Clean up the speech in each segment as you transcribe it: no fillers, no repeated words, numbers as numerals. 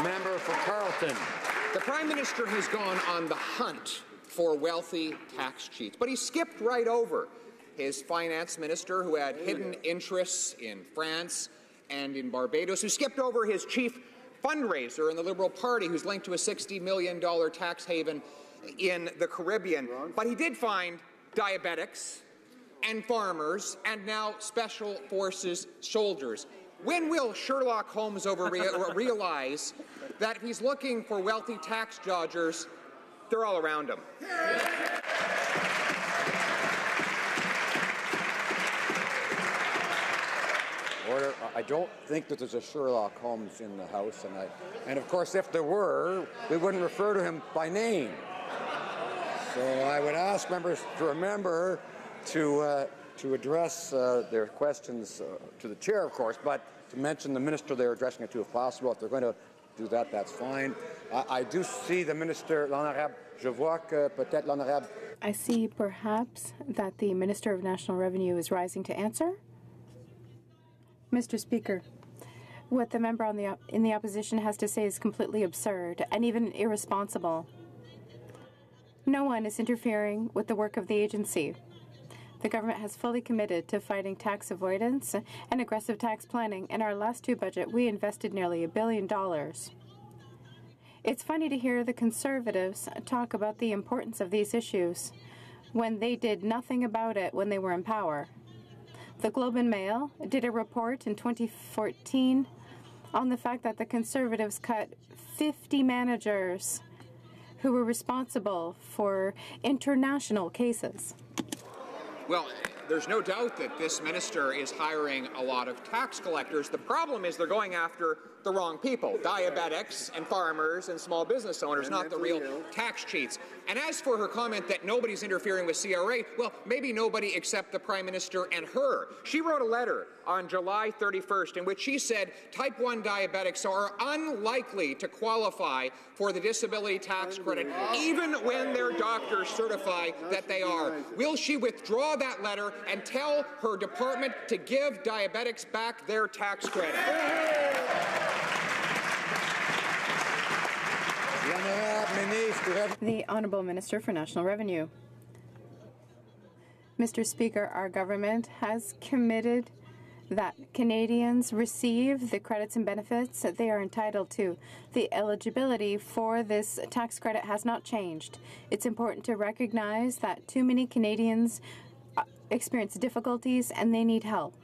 Member for Carleton. The Prime Minister has gone on the hunt for wealthy tax cheats, but he skipped right over his finance minister who had hidden interests in France and in Barbados, who skipped over his chief fundraiser in the Liberal Party who's linked to a $60 million tax haven in the Caribbean. But he did find diabetics and farmers and now special forces soldiers. When will Sherlock Holmes realize that if he's looking for wealthy tax dodgers, they're all around him? Order. I don't think that there's a Sherlock Holmes in the House, and of course, if there were, we wouldn't refer to him by name. So I would ask members to remember to address their questions to the chair, of course, but to mention the minister they're addressing it to if possible. If they're going to do that, that's fine. I do see the minister, l'honorable. Je vois que peut-être l'honorable. I see perhaps that the Minister of National Revenue is rising to answer. Mr. Speaker, what the member in the opposition has to say is completely absurd and even irresponsible. No one is interfering with the work of the agency. The government has fully committed to fighting tax avoidance and aggressive tax planning. In our last two budgets, we invested nearly $1 billion. It's funny to hear the Conservatives talk about the importance of these issues when they did nothing about it when they were in power. The Globe and Mail did a report in 2014 on the fact that the Conservatives cut 50 managers who were responsible for international cases. Well, there's no doubt that this minister is hiring a lot of tax collectors. The problem is they're going after the wrong people, diabetics and farmers and small business owners, not the real tax cheats. And as for her comment that nobody's interfering with CRA, well, maybe nobody except the Prime Minister and her. She wrote a letter on July 31st in which she said type 1 diabetics are unlikely to qualify for the disability tax credit, even when their doctors certify that they are. Will she withdraw that letter and tell her department to give diabetics back their tax credit? The Honourable Minister for National Revenue. Mr. Speaker, our government has committed that Canadians receive the credits and benefits that they are entitled to. The eligibility for this tax credit has not changed. It's important to recognize that too many Canadians experience difficulties and they need help.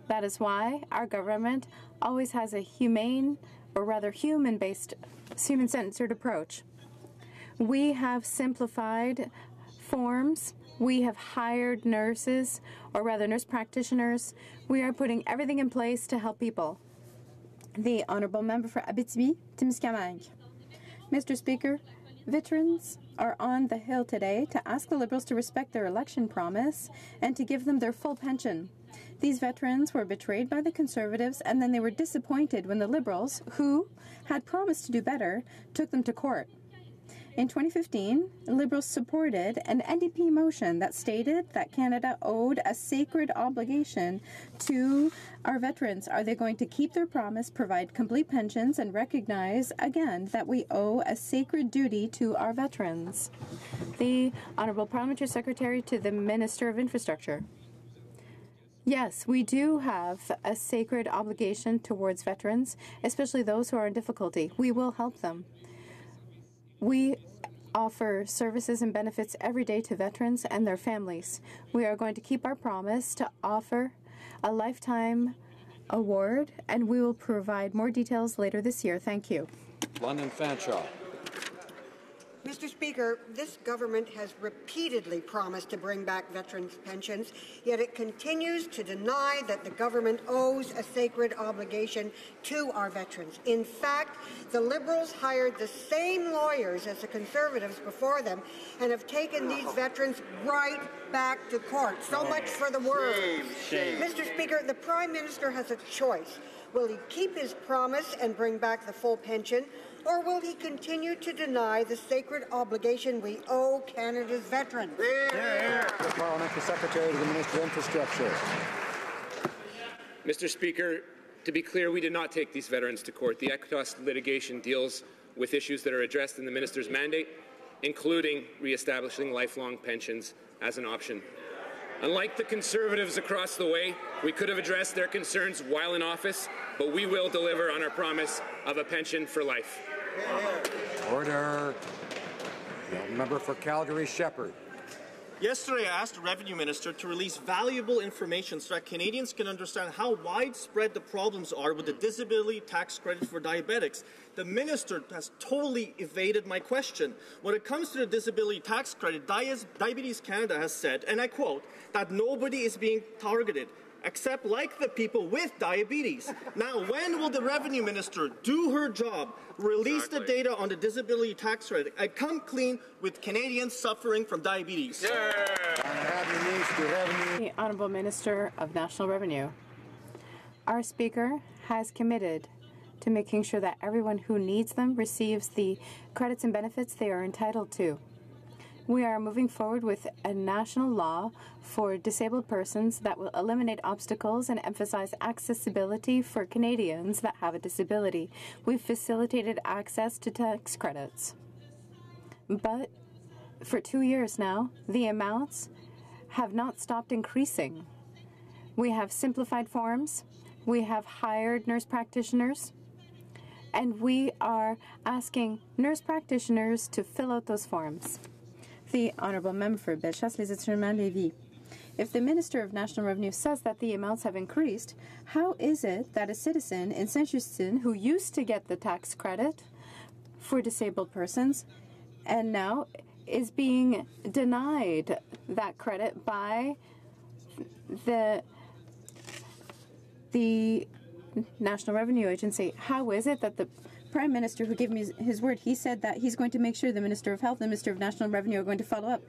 That is why our government always has a humane, or rather human-centered approach. We have simplified forms. We have hired nurses, or rather nurse practitioners. We are putting everything in place to help people. The Honourable Member for Abitibi-Témiscamingue. Mr. Speaker, veterans are on the Hill today to ask the Liberals to respect their election promise and to give them their full pension. These veterans were betrayed by the Conservatives, and then they were disappointed when the Liberals, who had promised to do better, took them to court. In 2015, Liberals supported an NDP motion that stated that Canada owed a sacred obligation to our veterans. Are they going to keep their promise, provide complete pensions, and recognize, again, that we owe a sacred duty to our veterans? The Honourable Parliamentary Secretary to the Minister of Infrastructure. Yes, we do have a sacred obligation towards veterans, especially those who are in difficulty. We will help them. We offer services and benefits every day to veterans and their families. We are going to keep our promise to offer a lifetime award, and we will provide more details later this year. Thank you. London Fanshawe. Mr. Speaker, this government has repeatedly promised to bring back veterans' pensions, yet it continues to deny that the government owes a sacred obligation to our veterans. In fact, the Liberals hired the same lawyers as the Conservatives before them and have taken these veterans right back to court. So much for the word. Shame. Mr. Speaker, the Prime Minister has a choice. Will he keep his promise and bring back the full pension, or will he continue to deny the sacred obligation we owe Canada's veterans? The Parliamentary Secretary to the Minister of Infrastructure. Mr. Speaker, To be clear, we did not take these veterans to court. The Equitas litigation deals with issues that are addressed in the minister's mandate, including re-establishing lifelong pensions as an option. Unlike the Conservatives across the way, we could have addressed their concerns while in office, but we will deliver on our promise of a pension for life. Order. The member for Calgary Shepherd. Yesterday, I asked the Revenue Minister to release valuable information so that Canadians can understand how widespread the problems are with the disability tax credit for diabetics. The Minister has totally evaded my question. When it comes to the disability tax credit, Diabetes Canada has said, and I quote, that nobody is being targeted, except like the people with diabetes. Now, when will the Revenue Minister do her job, release the data on the disability tax credit, and come clean with Canadians suffering from diabetes? The Honourable Minister of National Revenue. Our Speaker has committed to making sure that everyone who needs them receives the credits and benefits they are entitled to. We are moving forward with a national law for disabled persons that will eliminate obstacles and emphasize accessibility for Canadians that have a disability. We've facilitated access to tax credits. But for 2 years now, the amounts have not stopped increasing. We have simplified forms, we have hired nurse practitioners, and we are asking nurse practitioners to fill out those forms. The Honourable Member for Bellechasse-les-Étrements-Lévis. If the Minister of National Revenue says that the amounts have increased, how is it that a citizen in Saint-Justine who used to get the tax credit for disabled persons and now is being denied that credit by the National Revenue Agency? How is it that the Prime Minister, who gave me his word, he said that he's going to make sure the Minister of Health and the Minister of National Revenue are going to follow up?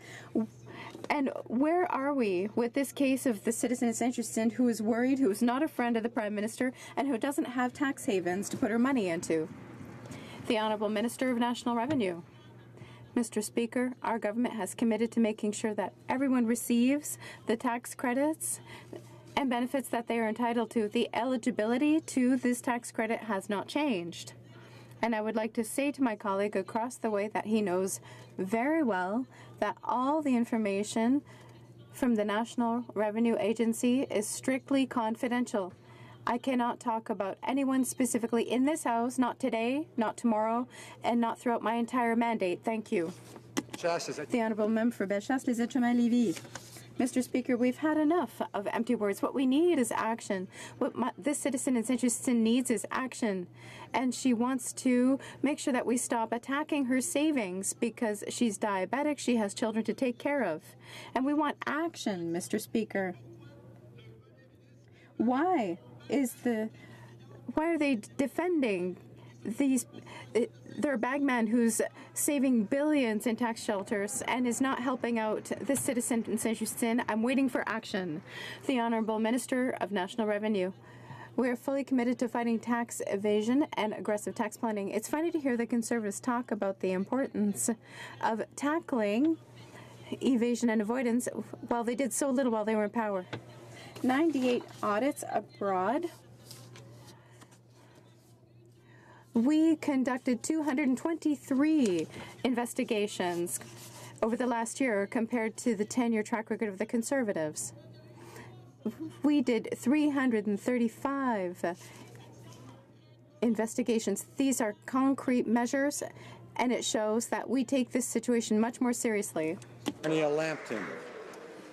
And where are we with this case of the citizen in Saint-Justine who is worried, who is not a friend of the Prime Minister, and who doesn't have tax havens to put her money into? The Honourable Minister of National Revenue. Mr. Speaker, our government has committed to making sure that everyone receives the tax credits and benefits that they are entitled to. The eligibility to this tax credit has not changed. And I would like to say to my colleague across the way that he knows very well that all the information from the National Revenue Agency is strictly confidential. I cannot talk about anyone specifically in this House, not today, not tomorrow, and not throughout my entire mandate. Thank you. The Honourable Member for Bellechasse-les-Étrements-Lévis. Mr. Speaker, we've had enough of empty words. What we need is action. What this citizen in Saint-Justine needs is action. And she wants to make sure that we stop attacking her savings because she's diabetic, she has children to take care of. And we want action, Mr. Speaker. Why are they defending their bagman who's saving billions in tax shelters and is not helping out this citizen in Saint-Justine? I'm waiting for action. The Honourable Minister of National Revenue. We are fully committed to fighting tax evasion and aggressive tax planning. It's funny to hear the Conservatives talk about the importance of tackling evasion and avoidance while they did so little while they were in power. 98 audits abroad. We conducted 223 investigations over the last year compared to the 10-year track record of the Conservatives. We did 335 investigations. These are concrete measures, and it shows that we take this situation much more seriously. Ania Lampton.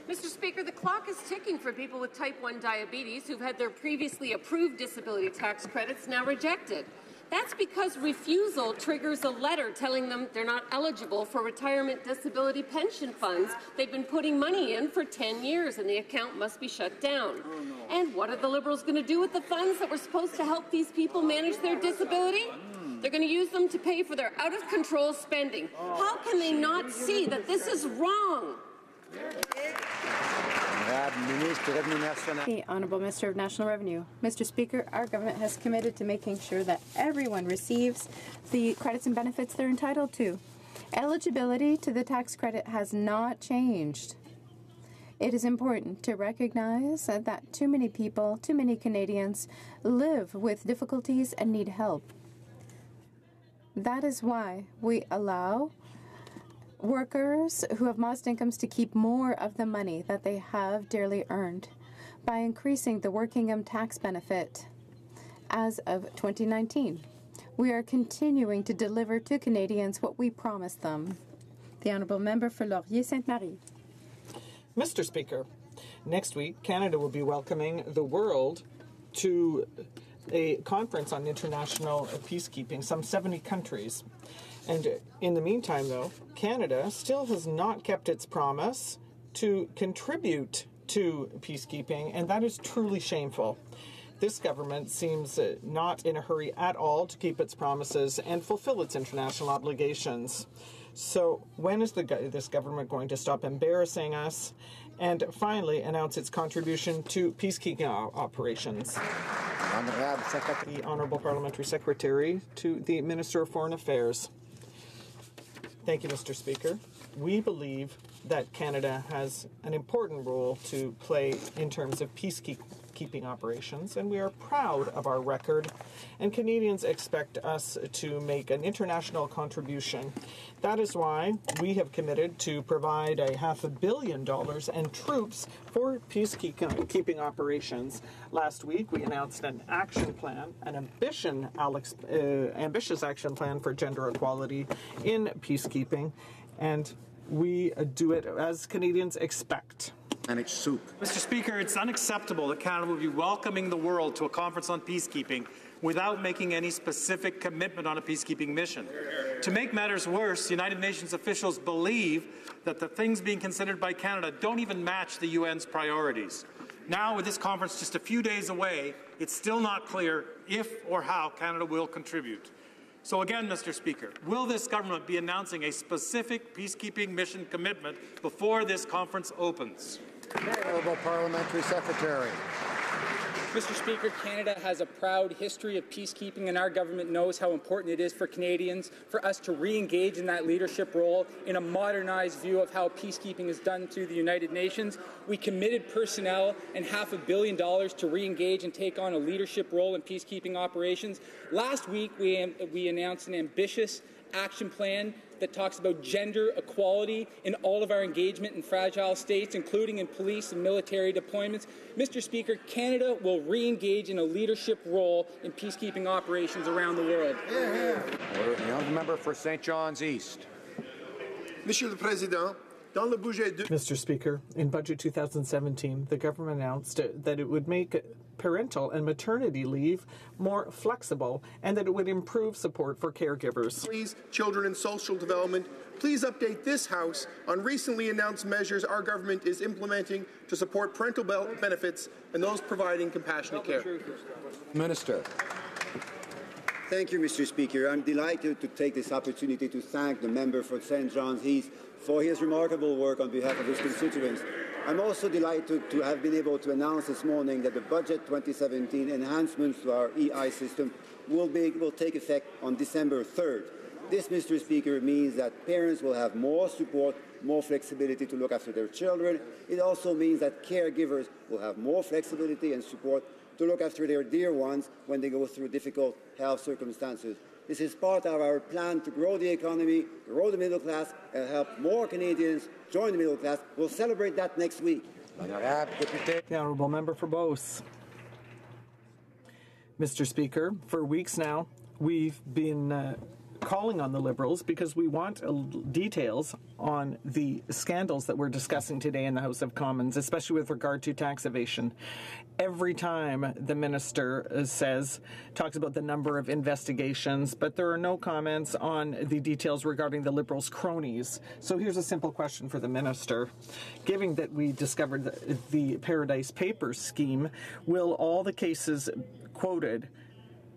Mr. Speaker, the clock is ticking for people with type 1 diabetes who've had their previously approved disability tax credits now rejected. That's because refusal triggers a letter telling them they're not eligible for retirement disability pension funds they've been putting money in for 10 years, and the account must be shut down. And what are the Liberals going to do with the funds that were supposed to help these people manage their disability? They're going to use them to pay for their out-of-control spending. How can they not see that this is wrong? The Honourable Minister of National Revenue. Mr. Speaker, our government has committed to making sure that everyone receives the credits and benefits they're entitled to. Eligibility to the tax credit has not changed. It is important to recognize that too many people, too many Canadians, live with difficulties and need help. That is why we allow workers who have modest incomes to keep more of the money that they have dearly earned by increasing the working income tax benefit as of 2019. We are continuing to deliver to Canadians what we promised them. The Honourable Member for Laurier-Sainte-Marie. Mr. Speaker, next week, Canada will be welcoming the world to a conference on international peacekeeping, some 70 countries. And in the meantime, though, Canada still has not kept its promise to contribute to peacekeeping, and that is truly shameful. This government seems not in a hurry at all to keep its promises and fulfill its international obligations. So when is this government going to stop embarrassing us and finally announce its contribution to peacekeeping operations? The Honourable Parliamentary Secretary to the Minister of Foreign Affairs. Thank you, Mr. Speaker. We believe that Canada has an important role to play in terms of peacekeeping operations, and we are proud of our record, and Canadians expect us to make an international contribution. That is why we have committed to provide $500 million and troops for peacekeeping operations. Last week, we announced an action plan, an ambitious action plan for gender equality in peacekeeping, and we do it as Canadians expect. And it's soup. Mr. Speaker, it's unacceptable that Canada will be welcoming the world to a conference on peacekeeping without making any specific commitment on a peacekeeping mission. To make matters worse, United Nations officials believe that the things being considered by Canada don't even match the UN's priorities. Now, with this conference just a few days away, it's still not clear if or how Canada will contribute. So again, Mr. Speaker, will this government be announcing a specific peacekeeping mission commitment before this conference opens? Honourable Parliamentary Secretary. Mr. Speaker, Canada has a proud history of peacekeeping, and our government knows how important it is for Canadians for us to re-engage in that leadership role in a modernized view of how peacekeeping is done through the United Nations. We committed personnel and $500 million to re-engage and take on a leadership role in peacekeeping operations. Last week, we announced an ambitious action plan that talks about gender equality in all of our engagement in fragile states, including in police and military deployments. Mr. Speaker, Canada will re-engage in a leadership role in peacekeeping operations around the world. The honourable member for St. John's East. Monsieur le Président, dans le budget Mr. Speaker, in Budget 2017, the government announced that it would make parental and maternity leave more flexible and that it would improve support for caregivers. Children and social development, please update this House on recently announced measures our government is implementing to support parental benefits and those providing compassionate care. Minister. Thank you, Mr. Speaker. I'm delighted to take this opportunity to thank the member for St. John's East for his remarkable work on behalf of his constituents. I'm also delighted to have been able to announce this morning that the Budget 2017 enhancements to our EI system will take effect on December 3rd. This, Mr. Speaker, means that parents will have more support, more flexibility to look after their children. It also means that caregivers will have more flexibility and support to look after their dear ones when they go through difficult health circumstances. This is part of our plan to grow the economy, grow the middle class, and help more Canadians join the middle class. We'll celebrate that next week. The Honourable Member for Beauce. Mr. Speaker, for weeks now, we've been calling on the Liberals because we want details on the scandals that we're discussing today in the House of Commons, especially with regard to tax evasion. Every time the minister talks about the number of investigations, but there are no comments on the details regarding the Liberals' cronies. So here's a simple question for the minister. Given that we discovered the Paradise Papers scheme, will all the cases quoted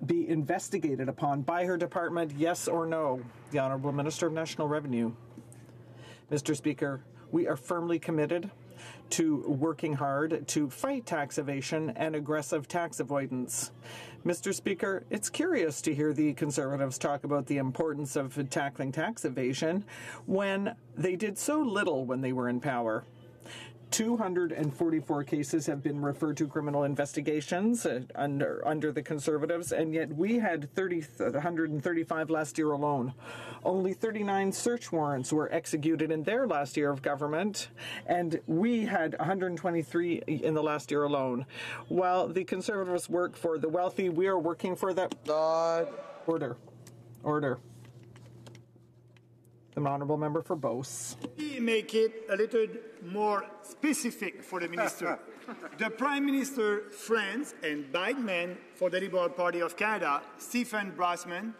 be investigated upon by her department, yes or no? The Honourable Minister of National Revenue. Mr. Speaker, we are firmly committed to working hard to fight tax evasion and aggressive tax avoidance. Mr. Speaker, it's curious to hear the Conservatives talk about the importance of tackling tax evasion when they did so little when they were in power. 244 cases have been referred to criminal investigations under the Conservatives, and yet we had 135 last year alone. Only 39 search warrants were executed in their last year of government, and we had 123 in the last year alone. While the Conservatives work for the wealthy, we are working for the... Order. The honourable member for Beauce. Make it a little more specific for the minister. The Prime Minister friends and bidman for the Liberal Party of Canada, Stephen Brafman,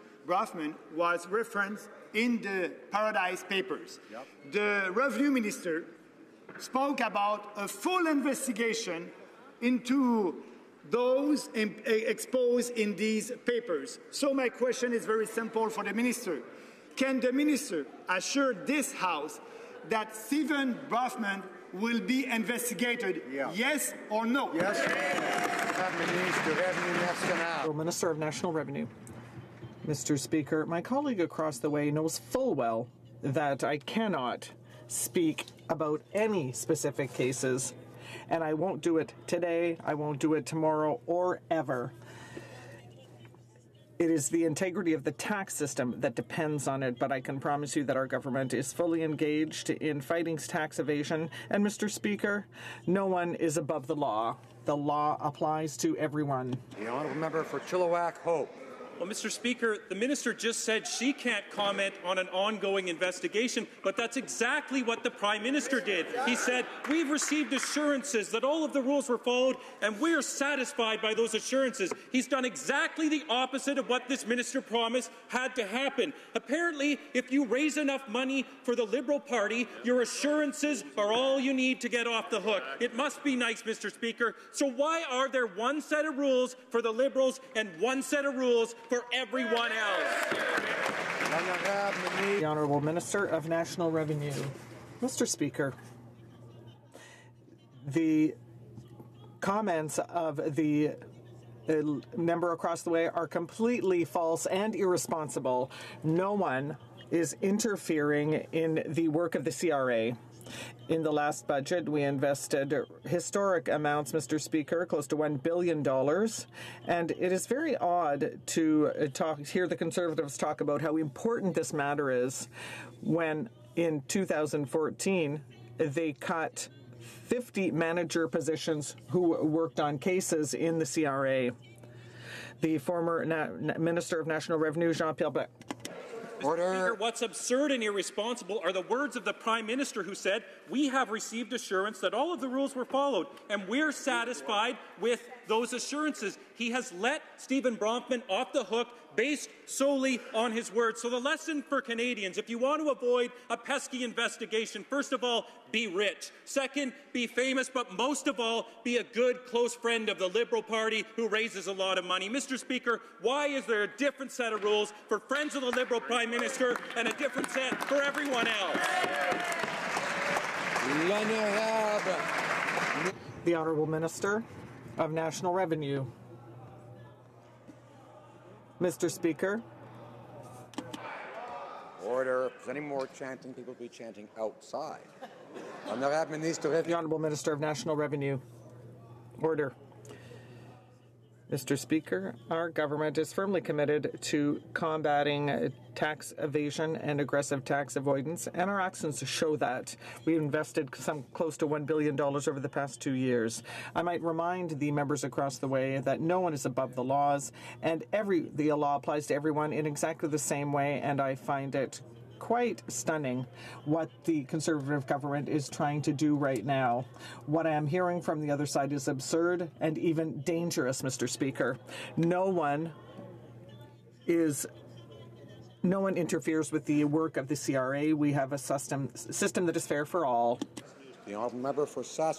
was referenced in the Paradise Papers. Yep. The Revenue Minister spoke about a full investigation into those exposed in these papers. So my question is very simple for the minister. Can the minister assure this House that Stephen Brafman will be investigated, yes or no? Yes. Minister of National Revenue. Mr. Speaker, my colleague across the way knows full well that I cannot speak about any specific cases, and I won't do it today, I won't do it tomorrow, or ever. It is the integrity of the tax system that depends on it, but I can promise you that our government is fully engaged in fighting tax evasion. And, Mr. Speaker, no one is above the law. The law applies to everyone. The honourable member for Chilliwack Hope. Well, Mr. Speaker, the minister just said she can't comment on an ongoing investigation, but that's exactly what the Prime Minister did. He said, we've received assurances that all of the rules were followed, and we're satisfied by those assurances. He's done exactly the opposite of what this minister promised had to happen. Apparently, if you raise enough money for the Liberal Party, your assurances are all you need to get off the hook. It must be nice, Mr. Speaker. So why are there one set of rules for the Liberals and one set of rules for everyone else? The Honourable Minister of National Revenue. Mr. Speaker, the comments of the member across the way are completely false and irresponsible. No one is interfering in the work of the CRA. In the last budget, we invested historic amounts, Mr. Speaker, close to $1 billion. And it is very odd to hear the Conservatives talk about how important this matter is when in 2014 they cut 50 manager positions who worked on cases in the CRA. The former Minister of National Revenue, Jean-Pierre Beck. Mr. Speaker, what's absurd and irresponsible are the words of the Prime Minister who said, we have received assurance that all of the rules were followed, and we're satisfied with those assurances. He has let Stephen Brafman off the hook based solely on his words. So the lesson for Canadians, if you want to avoid a pesky investigation, first of all, be rich. Second, be famous, but most of all, be a good, close friend of the Liberal Party who raises a lot of money. Mr. Speaker, why is there a different set of rules for friends of the Liberal Prime Minister and a different set for everyone else? The Honourable Minister of National Revenue. Mr. Speaker. Order. If there's any more chanting, people will be chanting outside. The Honourable Minister of National Revenue. Order. Mr. Speaker, our government is firmly committed to combating tax evasion and aggressive tax avoidance, and our actions show that. We invested close to $1 billion over the past 2 years. I might remind the members across the way that no one is above the laws, and the law applies to everyone in exactly the same way, and I find it quite stunning what the Conservative government is trying to do right now. What I am hearing from the other side is absurd and even dangerous, Mr. Speaker. No one interferes with the work of the CRA. We have a system that is fair for all. The honourable member for Saskatchewan.